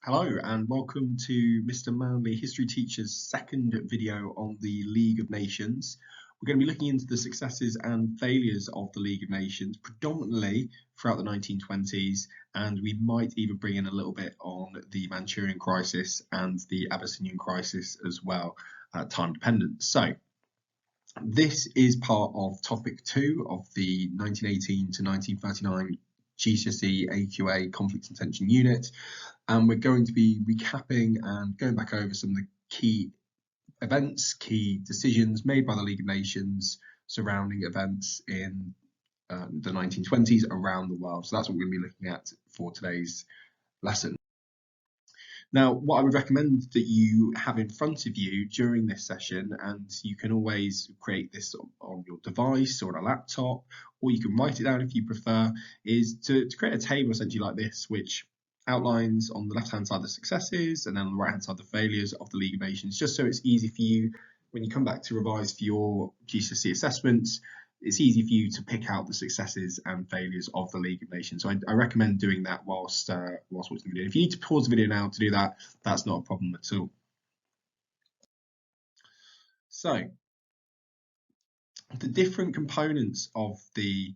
Hello and welcome to Mr. Manley History Teacher's second video on the League of Nations. We're going to be looking into the successes and failures of the League of Nations, predominantly throughout the 1920s, and we might even bring in a little bit on the Manchurian Crisis and the Abyssinian Crisis as well, time dependent. So this is part of topic 2 of the 1918 to 1939 GCSE AQA Conflict and Tension Unit. And we're going to be recapping and going back over some of the key events, key decisions made by the League of Nations surrounding events in the 1920s around the world. So that's what we're going to be looking at for today's lesson. Now, what I would recommend that you have in front of you during this session, and you can always create this on your device or on a laptop, or you can write it down if you prefer, is to create a table essentially like this, which outlines on the left-hand side the successes and then on the right-hand side the failures of the League of Nations, just so it's easy for you when you come back to revise for your GCSE assessments. It's easy for you to pick out the successes and failures of the League of Nations. So I recommend doing that whilst watching the video. If you need to pause the video now to do that, that's not a problem at all. So the different components of the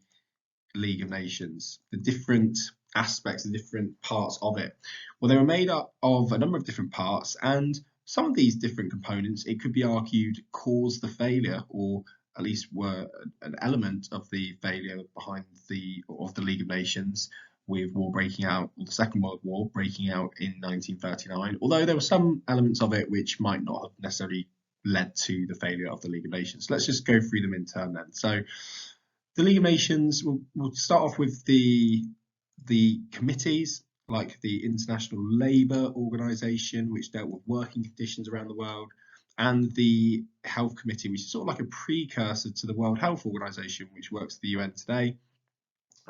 League of Nations, the different aspects, the different parts of it, well, they were made up of a number of different parts, and some of these different components, it could be argued, caused the failure, or at least were an element of the failure behind the League of Nations, with war breaking out, or the Second World War breaking out in 1939, although there were some elements of it which might not have necessarily led to the failure of the League of Nations. So let's just go through them in turn then. So the League of Nations, we'll start off with the committees, like the International Labour Organization, which dealt with working conditions around the world, and the Health Committee, which is sort of like a precursor to the World Health Organization, which works at the UN today.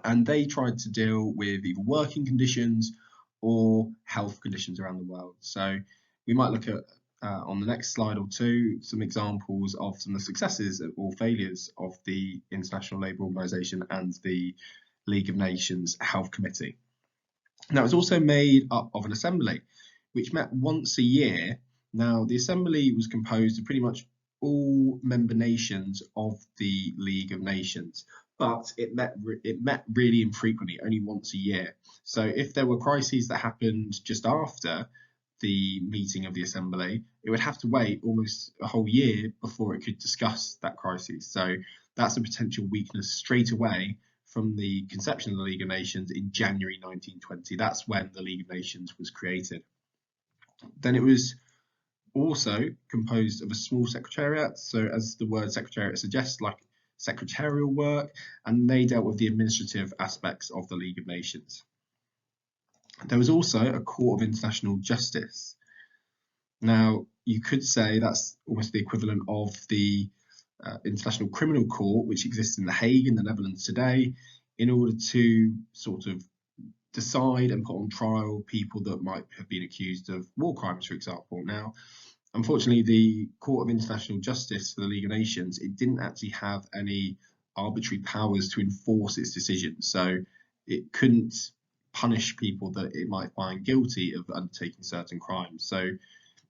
And they tried to deal with either working conditions or health conditions around the world. So we might look at, on the next slide or two, some examples of some of the successes or failures of the International Labour Organization and the League of Nations Health Committee. Now, it's also made up of an assembly, which met once a year. Now, the assembly was composed of pretty much all member nations of the League of Nations, but it met really infrequently, only once a year. So if there were crises that happened just after the meeting of the assembly, it would have to wait almost a whole year before it could discuss that crisis. So that's a potential weakness straight away from the conception of the League of Nations in January 1920. That's when the League of Nations was created. Then it was also composed of a small secretariat, so as the word secretariat suggests, like secretarial work, and they dealt with the administrative aspects of the League of Nations. There was also a Court of International Justice. Now, you could say that's almost the equivalent of the International Criminal Court, which exists in The Hague in the Netherlands today, in order to sort of decide and put on trial people that might have been accused of war crimes, for example. Now, unfortunately, the Court of International Justice for the League of Nations, it didn't actually have any arbitrary powers to enforce its decisions, so it couldn't punish people that it might find guilty of undertaking certain crimes. So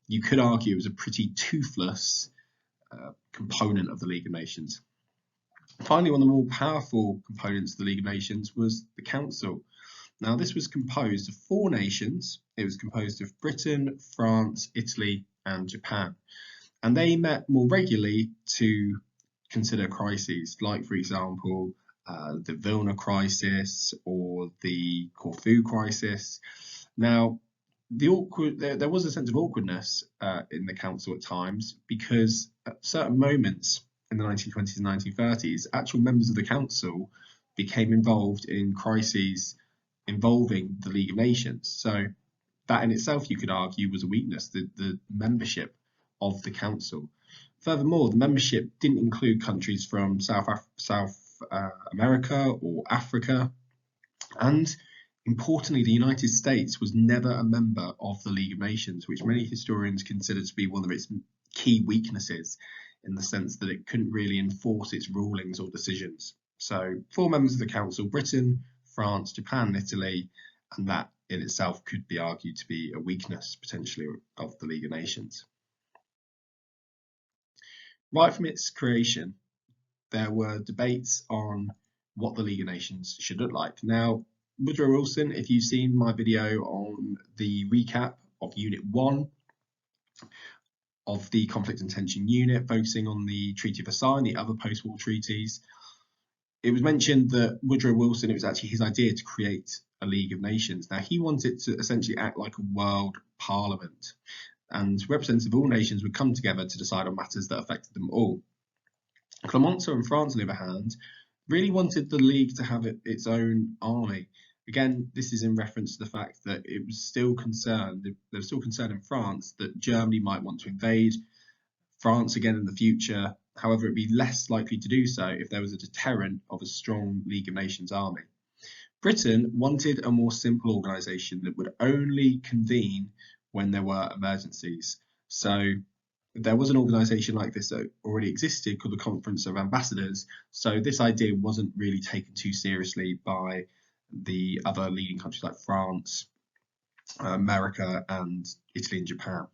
you could argue it was a pretty toothless component of the League of Nations. Finally, one of the more powerful components of the League of Nations was the Council. Now, this was composed of 4 nations. It was composed of Britain, France, Italy, and Japan. And they met more regularly to consider crises, like, for example, the Vilna crisis or the Corfu crisis. Now, there was a sense of awkwardness in the Council at times, because at certain moments in the 1920s and 1930s, actual members of the Council became involved in crises involving the League of Nations. So that in itself, you could argue, was a weakness, the membership of the Council. Furthermore, the membership didn't include countries from South America or Africa. And importantly, the United States was never a member of the League of Nations, which many historians consider to be one of its key weaknesses, in the sense that it couldn't really enforce its rulings or decisions. So 4 members of the Council: Britain, France, Japan, Italy, and that in itself could be argued to be a weakness potentially of the League of Nations. Right from its creation, there were debates on what the League of Nations should look like. Now, Woodrow Wilson, if you've seen my video on the recap of Unit 1 of the Conflict and Tension Unit, focusing on the Treaty of Versailles and the other post-war treaties, it was mentioned that Woodrow Wilson, it was actually his idea to create a League of Nations. Now, he wanted to essentially act like a world parliament, and representatives of all nations would come together to decide on matters that affected them all. Clemenceau and France, on the other hand, really wanted the League to have its own army. Again, this is in reference to the fact that it was still concerned, there was still concern in France that Germany might want to invade France again in the future. However, it'd be less likely to do so if there was a deterrent of a strong League of Nations army. Britain wanted a more simple organisation that would only convene when there were emergencies. So there was an organisation like this that already existed called the Conference of Ambassadors. So this idea wasn't really taken too seriously by the other leading countries like France, America, and Italy and Japan.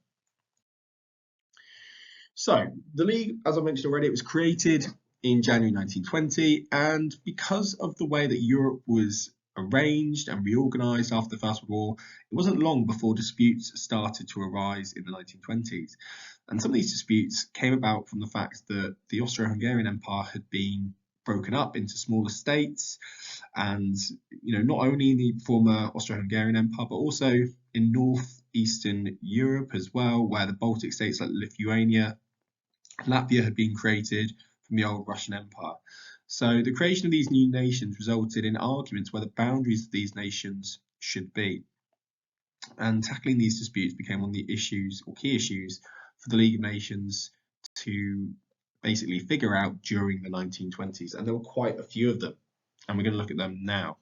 So the League, as I mentioned already, it was created in January 1920, and because of the way that Europe was arranged and reorganised after the First World War, it wasn't long before disputes started to arise in the 1920s. And some of these disputes came about from the fact that the Austro-Hungarian Empire had been broken up into smaller states, and not only in the former Austro-Hungarian Empire, but also in northeastern Europe as well, where the Baltic states like Lithuania, Latvia had been created from the old Russian Empire. So the creation of these new nations resulted in arguments where the boundaries of these nations should be. And tackling these disputes became one of the issues or key issues for the League of Nations to basically figure out during the 1920s. And there were quite a few of them, and we're going to look at them now.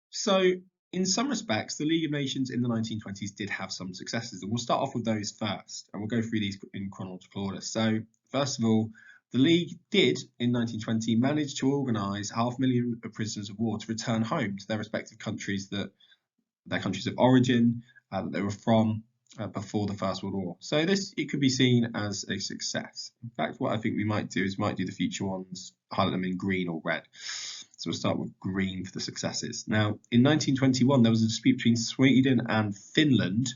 So in some respects, the League of Nations in the 1920s did have some successes, and we'll start off with those first, and we'll go through these in chronological order. So first of all, the League did, in 1920, manage to organise 500,000 of prisoners of war to return home to their respective countries, their countries of origin, that they were from before the First World War. So it could be seen as a success. In fact, what I think we might do is do the future ones, highlight them in green or red. So we'll start with green for the successes. Now, in 1921, there was a dispute between Sweden and Finland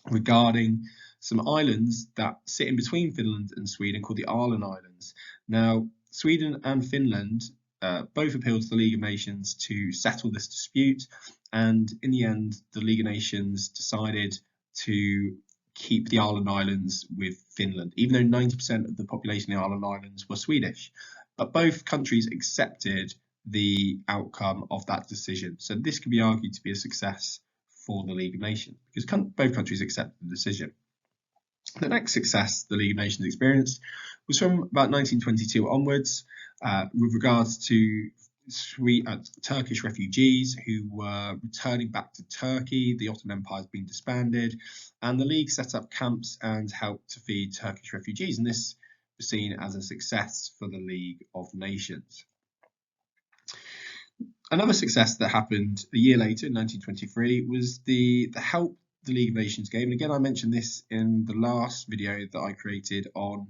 regarding some islands that sit in between Finland and Sweden called the LON Islands. Now, Sweden and Finland both appealed to the League of Nations to settle this dispute, and in the end, the League of Nations decided to keep the LON Islands with Finland, even though 90% of the population in the LON Islands were Swedish. But both countries accepted the outcome of that decision. So this could be argued to be a success for the League of Nations because both countries accepted the decision. The next success the League of Nations experienced was from about 1922 onwards with regards to Turkish refugees who were returning back to Turkey. The Ottoman Empire has been disbanded, and the League set up camps and helped to feed Turkish refugees, and this was seen as a success for the League of Nations. Another success that happened a year later, in 1923, was the help the League of Nations gave. And again, I mentioned this in the last video that I created on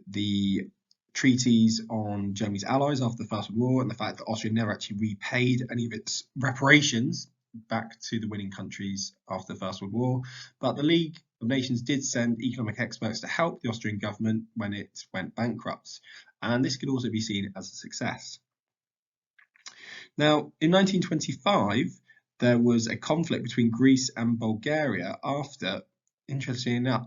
the treaties on Germany's allies after the First World War, and the fact that Austria never actually repaid any of its reparations back to the winning countries after the First World War. But the League of Nations did send economic experts to help the Austrian government when it went bankrupt, and this could also be seen as a success. Now, in 1925, there was a conflict between Greece and Bulgaria after, interestingly enough,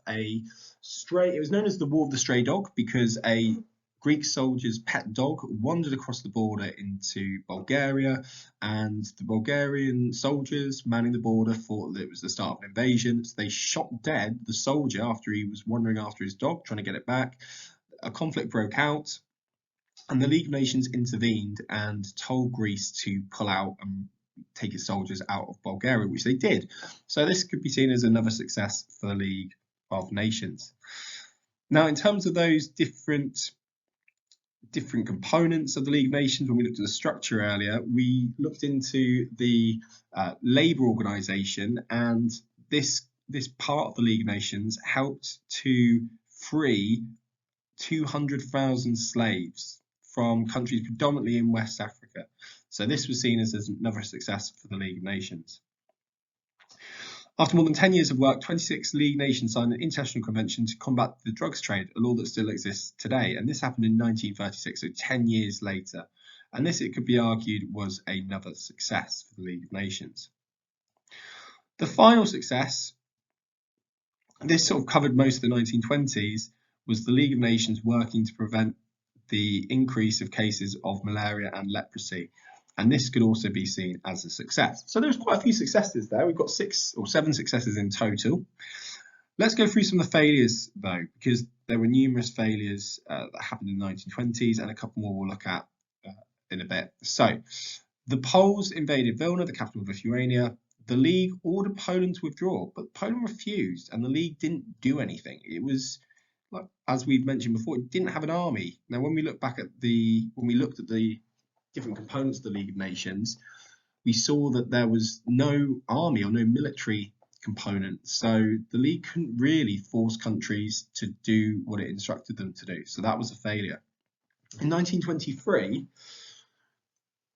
it was known as the War of the Stray Dog because a Greek soldier's pet dog wandered across the border into Bulgaria, and the Bulgarian soldiers manning the border thought that it was the start of an invasion. So they shot dead the soldier after he was wandering after his dog, trying to get it back. A conflict broke out, and the League of Nations intervened and told Greece to pull out and take its soldiers out of Bulgaria, which they did. So this could be seen as another success for the League of Nations. Now, in terms of those different different components of the League of Nations. When we looked at the structure earlier, we looked into the labour organisation, and this part of the League of Nations helped to free 200,000 slaves from countries predominantly in West Africa. So this was seen as another success for the League of Nations. After more than 10 years of work, 26 League nations signed an international convention to combat the drugs trade, a law that still exists today. And this happened in 1936, so 10 years later. And this, it could be argued, was another success for the League of Nations. The final success, this sort of covered most of the 1920s, was the League of Nations working to prevent the increase of cases of malaria and leprosy. And this could also be seen as a success. So there's quite a few successes there. We've got 6 or 7 successes in total. Let's go through some of the failures, though, because there were numerous failures that happened in the 1920s, and a couple more we'll look at in a bit. So the Poles invaded Vilna, the capital of Lithuania. The League ordered Poland to withdraw, but Poland refused, and the League didn't do anything. It was, like, as we've mentioned before, it didn't have an army. Now, when we looked at the different components of the League of Nations, we saw that there was no army or no military component. So the League couldn't really force countries to do what it instructed them to do. So that was a failure. In 1923,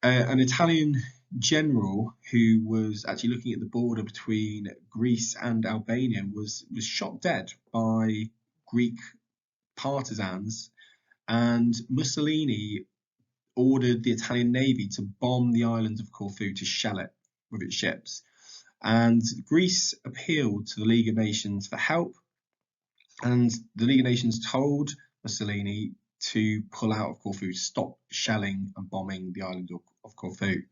an Italian general who was actually looking at the border between Greece and Albania was shot dead by Greek partisans, and Mussolini ordered the Italian Navy to bomb the island of Corfu, to shell it with its ships. And Greece appealed to the League of Nations for help, and the League of Nations told Mussolini to pull out of Corfu, stop shelling and bombing the island of Corfu.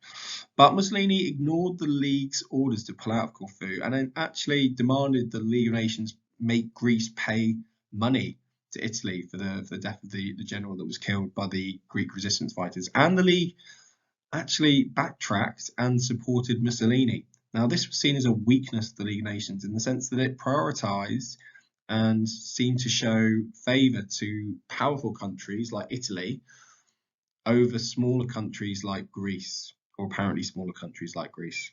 But Mussolini ignored the League's orders to pull out of Corfu, and then actually demanded the League of Nations make Greece pay money to Italy for the death of the general that was killed by the Greek resistance fighters. And the League actually backtracked and supported Mussolini. Now, this was seen as a weakness of the League of Nations, in the sense that it prioritised and seemed to show favour to powerful countries like Italy over smaller countries like Greece, or apparently smaller countries like Greece.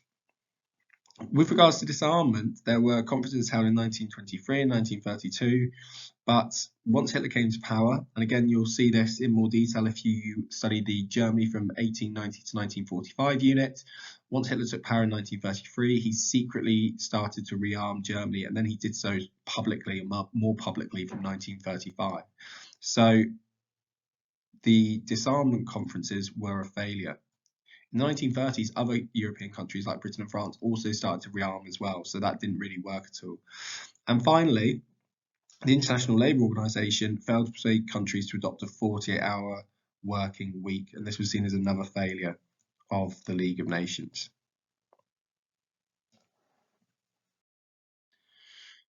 With regards to disarmament, there were conferences held in 1923 and 1932, but once Hitler came to power, and again you'll see this in more detail if you study the Germany from 1890 to 1945 unit, once Hitler took power in 1933, he secretly started to rearm Germany, and then he did so publicly, and more publicly, from 1935. So the disarmament conferences were a failure. In the 1930s, other European countries like Britain and France also started to rearm as well, so that didn't really work at all. And finally, the International Labour Organization failed to persuade countries to adopt a 48-hour working week, and this was seen as another failure of the League of Nations.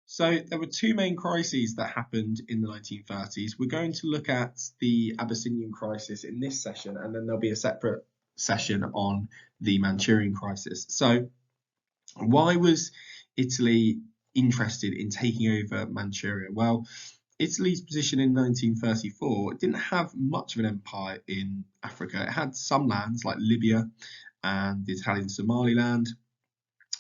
So there were 2 main crises that happened in the 1930s. We're going to look at the Abyssinian Crisis in this session, and then there'll be a separate session on the Manchurian Crisis. So why was Italy interested in taking over Manchuria? Well, Italy's position in 1934 didn't have much of an empire in Africa. It had some lands like Libya and the Italian Somaliland,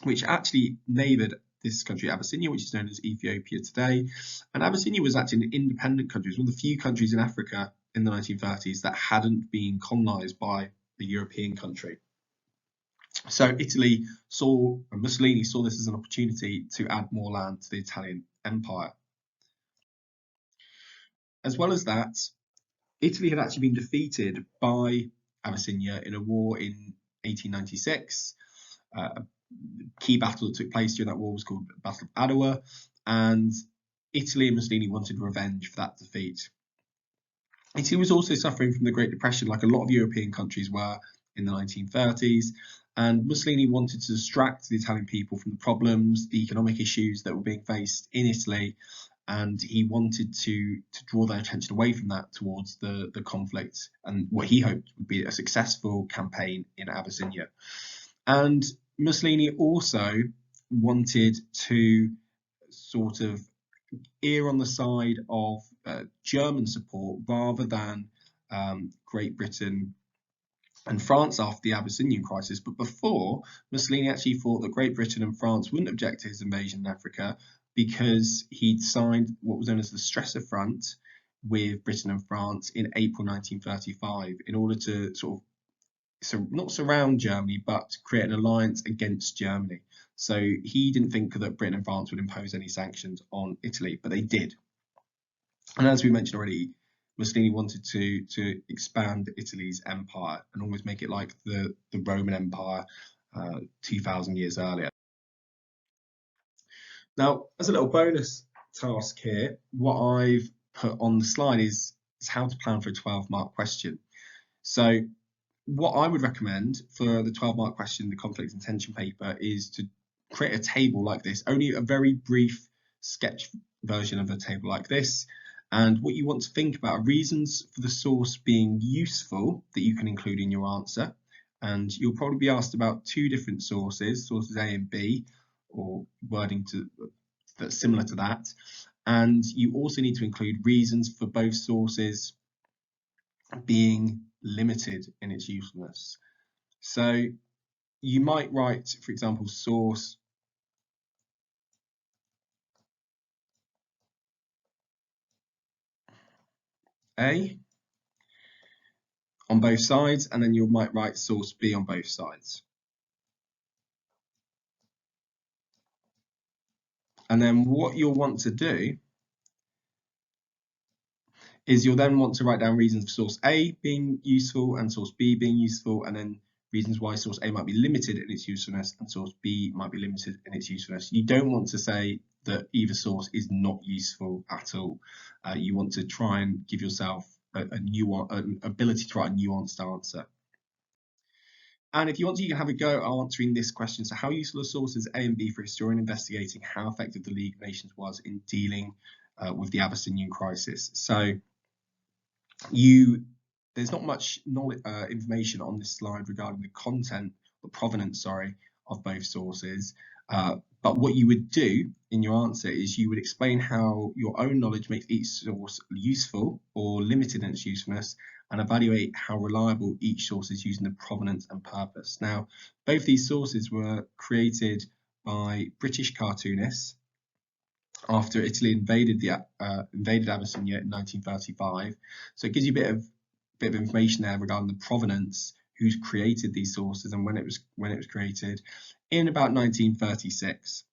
which actually neighboured this country, Abyssinia, which is known as Ethiopia today. And Abyssinia was actually an independent country. It was one of the few countries in Africa in the 1930s that hadn't been colonised by a European country. So Italy saw, and Mussolini saw this as an opportunity to add more land to the Italian Empire. As well as that, Italy had actually been defeated by Abyssinia in a war in 1896. A key battle that took place during that war was called the Battle of Adowa, and Italy and Mussolini wanted revenge for that defeat. Italy was also suffering from the Great Depression, like a lot of European countries were in the 1930s, and Mussolini wanted to distract the Italian people from the problems, the economic issues that were being faced in Italy, and he wanted to draw their attention away from that towards the conflict and what he hoped would be a successful campaign in Abyssinia. And Mussolini also wanted to sort of err on the side of German support rather than Great Britain and France after the Abyssinian Crisis, but before, Mussolini actually thought that Great Britain and France wouldn't object to his invasion in Africa because he'd signed what was known as the Strasser Front with Britain and France in April 1935 in order to sort of not surround Germany, but create an alliance against Germany. So he didn't think that Britain and France would impose any sanctions on Italy, but they did. And as we mentioned already, Mussolini wanted to expand Italy's empire and almost make it like the Roman Empire 2,000 years earlier. Now, as a little bonus task here, what I've put on the slide is how to plan for a 12-mark question. So what I would recommend for the 12-mark question, the conflict and tension paper, is to create a table like this, only a very brief sketch version of a table like this. And what you want to think about are reasons for the source being useful that you can include in your answer. And you'll probably be asked about two different sources, sources A and B, or wording that's similar to that. And you also need to include reasons for both sources being limited in its usefulness. So you might write, for example, source A on both sides, and then you might write source B on both sides. And then what you'll want to do is you'll then want to write down reasons for source A being useful and source B being useful, and then reasons why source A might be limited in its usefulness and source B might be limited in its usefulness. You don't want to say that either source is not useful at all. You want to try and give yourself an ability to write a nuanced answer. And if you want to, you can have a go answering this question. So how useful are sources A and B for a historian investigating how effective the League of Nations was in dealing with the Abyssinian Crisis? So there's not much information on this slide regarding the content, the provenance, of both sources. But what you would do in your answer is you would explain how your own knowledge makes each source useful or limited in its usefulness, and evaluate how reliable each source is using the provenance and purpose. Now, both these sources were created by British cartoonists after Italy invaded Abyssinia in 1935. So it gives you a bit of information there regarding the provenance, who's created these sources, and when it was created in about 1936.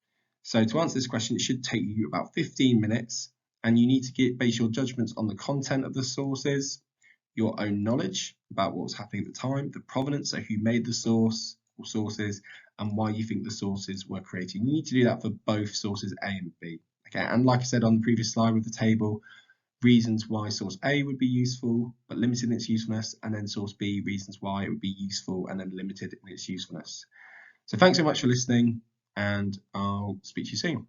So to answer this question, it should take you about 15 minutes, and you need to base your judgments on the content of the sources, your own knowledge about what was happening at the time, the provenance, so who made the source or sources, and why you think the sources were created. You need to do that for both sources A and B. Okay, and like I said on the previous slide with the table, reasons why source A would be useful but limited in its usefulness, and then source B, reasons why it would be useful and then limited in its usefulness. So thanks so much for listening, and I'll speak to you soon.